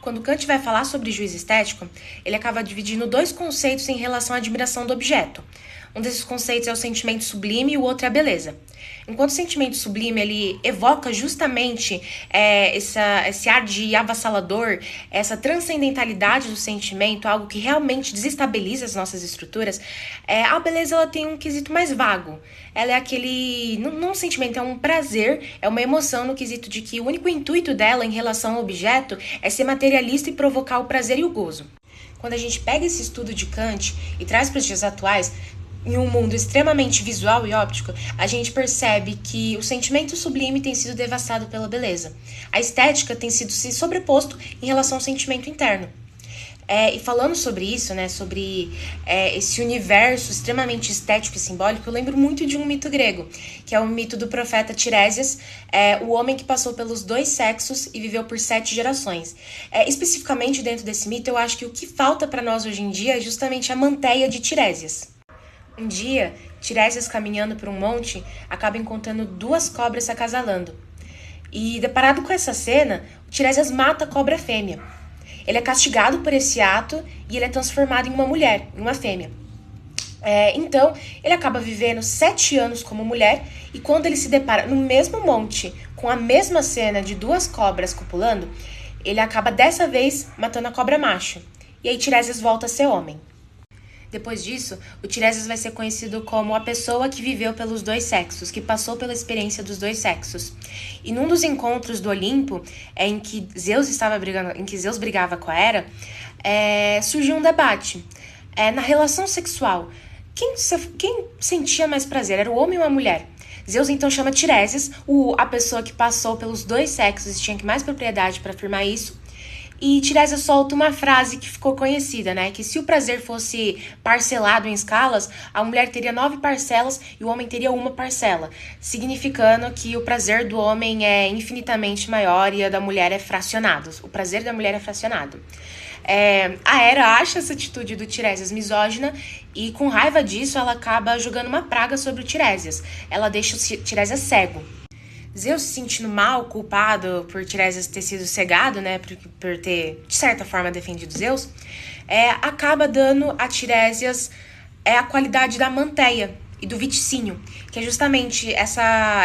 Quando Kant vai falar sobre juízo estético, ele acaba dividindo dois conceitos em relação à admiração do objeto. Um desses conceitos é o sentimento sublime e o outro é a beleza. Enquanto o sentimento sublime ele evoca justamente esse ar de avassalador, essa transcendentalidade do sentimento, algo que realmente desestabiliza as nossas estruturas, a beleza ela tem um quesito mais vago. Ela é aquele, não um sentimento, é um prazer, é uma emoção no quesito de que o único intuito dela em relação ao objeto é ser materialista e provocar o prazer e o gozo. Quando a gente pega esse estudo de Kant e traz para os dias atuais, em um mundo extremamente visual e óptico, a gente percebe que o sentimento sublime tem sido devastado pela beleza. A estética tem sido se sobreposto em relação ao sentimento interno. E falando sobre isso, né, sobre esse universo extremamente estético e simbólico, eu lembro muito de um mito grego, que é o mito do profeta Tiresias, o homem que passou pelos dois sexos e viveu por 7 gerações. Especificamente dentro desse mito, eu acho que o que falta para nós hoje em dia é justamente a manteia de Tiresias. Um dia, Tiresias, caminhando por um monte, acaba encontrando 2 cobras se acasalando. E, deparado com essa cena, Tiresias mata a cobra fêmea. Ele é castigado por esse ato e ele é transformado em uma mulher, em uma fêmea. Então, ele acaba vivendo 7 anos como mulher e quando ele se depara no mesmo monte, com a mesma cena de 2 cobras copulando, ele acaba dessa vez matando a cobra macho. E aí Tiresias volta a ser homem. Depois disso, o Tiresias vai ser conhecido como a pessoa que viveu pelos 2 sexos, que passou pela experiência dos 2 sexos. E num dos encontros do Olimpo, em que Zeus brigava com a Hera, surgiu um debate. Na relação sexual, quem sentia mais prazer? Era o homem ou a mulher? Zeus então chama Tiresias, a pessoa que passou pelos 2 sexos e tinha mais propriedade para afirmar isso. E Tiresias solta uma frase que ficou conhecida, né? Que se o prazer fosse parcelado em escalas, a mulher teria 9 parcelas e o homem teria 1 parcela, significando que o prazer do homem é infinitamente maior e a da mulher é fracionado. O prazer da mulher é fracionado. A Hera acha essa atitude do Tiresias misógina e, com raiva disso, ela acaba jogando uma praga sobre o Tiresias. Ela deixa o Tiresias cego. Zeus, se sentindo mal, culpado por Tiresias ter sido cegado, né, por ter, de certa forma, defendido Zeus, acaba dando a Tiresias a qualidade da manteia e do viticínio, que é justamente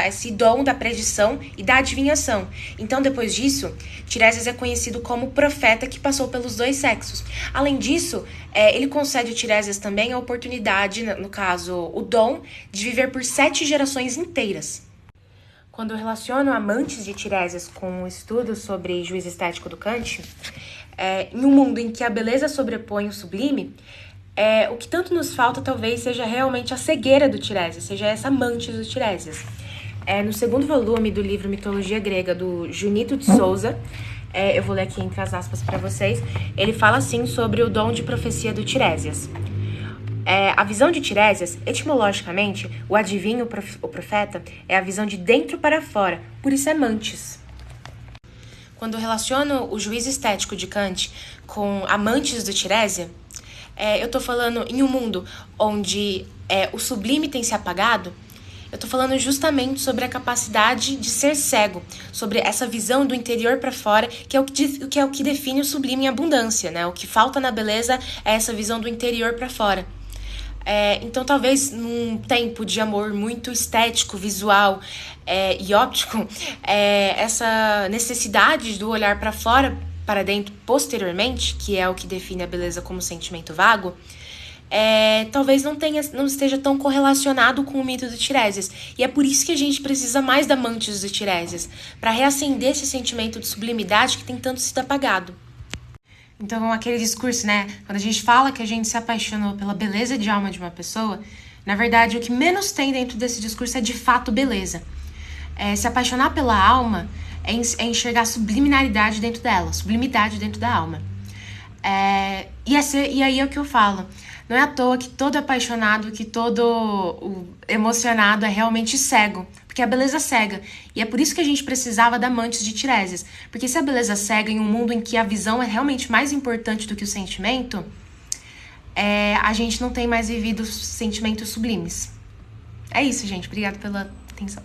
esse dom da predição e da adivinhação. Então, depois disso, Tiresias é conhecido como profeta que passou pelos 2 sexos. Além disso, ele concede a Tiresias também a oportunidade, no caso, o dom de viver por 7 gerações inteiras. Quando eu relaciono Amantes de Tiresias com o estudo sobre juízo estético do Kant, em um mundo em que a beleza sobrepõe o sublime, o que tanto nos falta talvez seja realmente a cegueira do Tiresias, seja essa Amantes do Tiresias. No 2º volume do livro Mitologia Grega, do Junito de Souza, eu vou ler aqui entre as aspas para vocês, ele fala assim sobre o dom de profecia do Tiresias. A visão de Tiresias, etimologicamente, o adivinho, o profeta, é a visão de dentro para fora, por isso é Amantes. Quando eu relaciono o juízo estético de Kant com Amantes do Tiresias, eu estou falando em um mundo onde o sublime tem se apagado, eu estou falando justamente sobre a capacidade de ser cego, sobre essa visão do interior para fora, que é o que define o sublime em abundância, né? O que falta na beleza é essa visão do interior para fora. Então, talvez num tempo de amor muito estético, visual e óptico, essa necessidade do olhar para fora, para dentro, posteriormente, que é o que define a beleza como sentimento vago, talvez não esteja tão correlacionado com o mito do Tiresias. E é por isso que a gente precisa mais da Amantes do Tiresias, para reacender esse sentimento de sublimidade que tem tanto sido apagado. Então, aquele discurso, né? Quando a gente fala que a gente se apaixonou pela beleza de alma de uma pessoa, na verdade, o que menos tem dentro desse discurso é de fato beleza. Se apaixonar pela alma é enxergar subliminaridade dentro dela, sublimidade dentro da alma. E aí é o que eu falo. Não é à toa que todo apaixonado, que todo emocionado é realmente cego. Porque a beleza cega. E é por isso que a gente precisava da Amantes de Tiresias. Porque se a beleza cega em um mundo em que a visão é realmente mais importante do que o sentimento, a gente não tem mais vivido sentimentos sublimes. É isso, gente. Obrigada pela atenção.